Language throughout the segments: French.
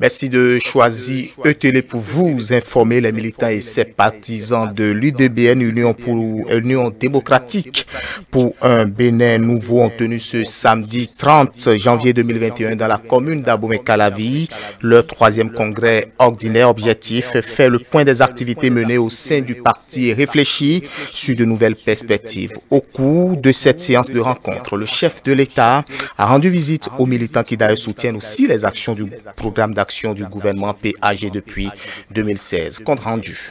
Merci de choisir ETélé pour vous informer les militants et ses partisans de l'UDBN, Union démocratique pour un Bénin nouveau, ont tenu ce samedi 30 janvier 2021 dans la commune d'Abomey-Calavi. Leur troisième congrès ordinaire. Objectif, faire le point des activités menées au sein du parti et réfléchir sur de nouvelles perspectives. Au cours de cette séance de rencontre, le chef de l'État a rendu visite aux militants qui d'ailleurs soutiennent aussi les actions du programme d'action du gouvernement PAG depuis 2016. Compte rendu.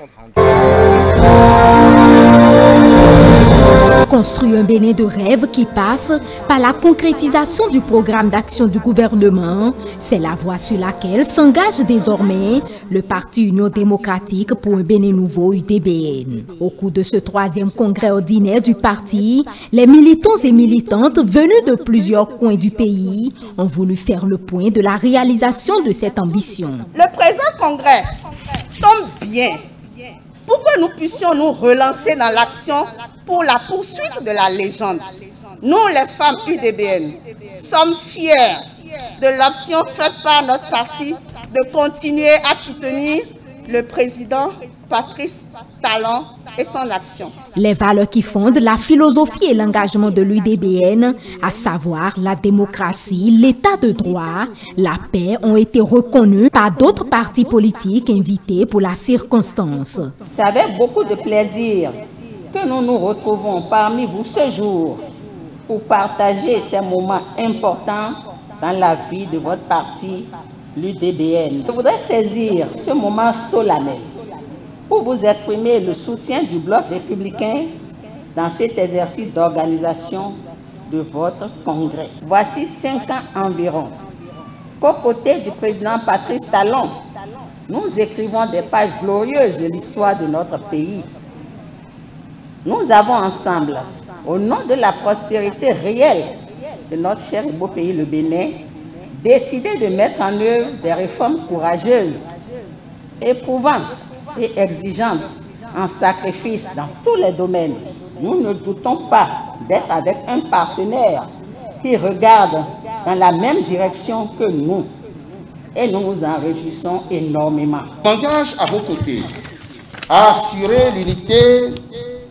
Construire un Bénin de rêve qui passe par la concrétisation du programme d'action du gouvernement, c'est la voie sur laquelle s'engage désormais le Parti Union démocratique pour un Bénin nouveau UDBN. Au cours de ce troisième congrès ordinaire du parti, les militants et militantes venus de plusieurs coins du pays ont voulu faire le point de la réalisation de cette ambition. Le présent congrès tombe bien pour que nous puissions nous relancer dans l'action pour la poursuite de la légende. Nous, les femmes UDBN, sommes fiers de l'option faite par notre parti de continuer à soutenir le président Patrice Talon et son action. Les valeurs qui fondent la philosophie et l'engagement de l'UDBN, à savoir la démocratie, l'état de droit, la paix, ont été reconnues par d'autres partis politiques invités pour la circonstance. C'est avec beaucoup de plaisir que nous nous retrouvons parmi vous ce jour pour partager ces moments importants dans la vie de votre parti, l'UDBN. Je voudrais saisir ce moment solennel pour vous exprimer le soutien du Bloc républicain dans cet exercice d'organisation de votre congrès. Voici 5 ans environ qu'aux côtés du président Patrice Talon, nous écrivons des pages glorieuses de l'histoire de notre pays. Nous avons ensemble, au nom de la prospérité réelle de notre cher et beau pays, le Bénin, décidé de mettre en œuvre des réformes courageuses, éprouvantes et exigeantes en sacrifice dans tous les domaines. Nous ne doutons pas d'être avec un partenaire qui regarde dans la même direction que nous. Et nous nous en réjouissons énormément. Je m'engage à vos côtés à assurer l'unité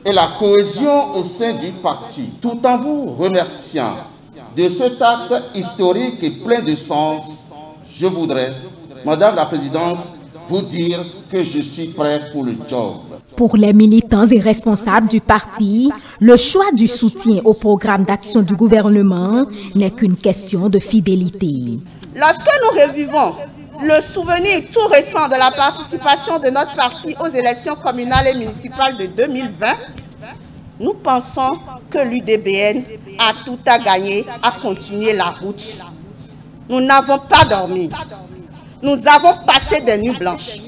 et la cohésion au sein du parti, tout en vous remerciant de cet acte historique et plein de sens. Je voudrais, Madame la Présidente, vous dire que je suis prêt pour le job. Pour les militants et responsables du parti, le choix du soutien au programme d'action du gouvernement n'est qu'une question de fidélité. Lorsque nous revivons le souvenir tout récent de la participation de notre parti aux élections communales et municipales de 2020, nous pensons que l'UDBN a tout à gagner à continuer la route. Nous n'avons pas dormi. Nous avons passé des nuits blanches.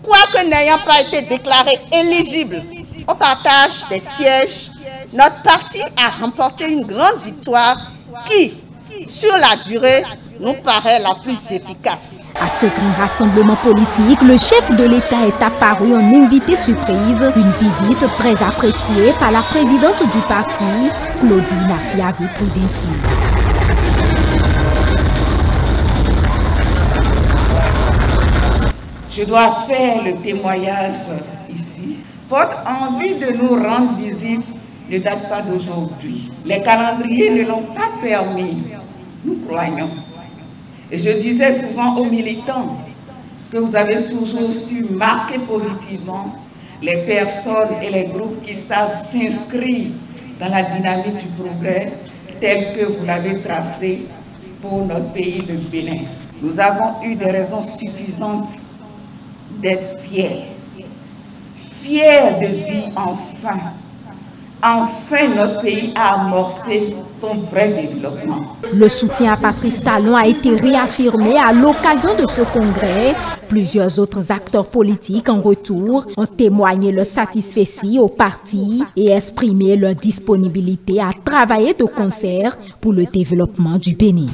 Quoique n'ayant pas été déclaré éligible au partage des sièges, notre parti a remporté une grande victoire qui, sur la durée, nous paraît la plus efficace. À ce grand rassemblement politique, le chef de l'État est apparu en invité surprise, une visite très appréciée par la présidente du parti, Claudine Afiavi-Prudencio. Je dois faire le témoignage ici. Votre envie de nous rendre visite ne date pas d'aujourd'hui. Les calendriers ne l'ont pas permis, nous croyons. Et je disais souvent aux militants que vous avez toujours su marquer positivement les personnes et les groupes qui savent s'inscrire dans la dynamique du progrès telle que vous l'avez tracée pour notre pays, le Bénin. Nous avons eu des raisons suffisantes d'être fiers. Fiers de dire enfin notre pays a amorcé son vrai développement. Le soutien à Patrice Talon a été réaffirmé à l'occasion de ce congrès. Plusieurs autres acteurs politiques en retour ont témoigné leur satisfaction au parti et exprimé leur disponibilité à travailler de concert pour le développement du Bénin.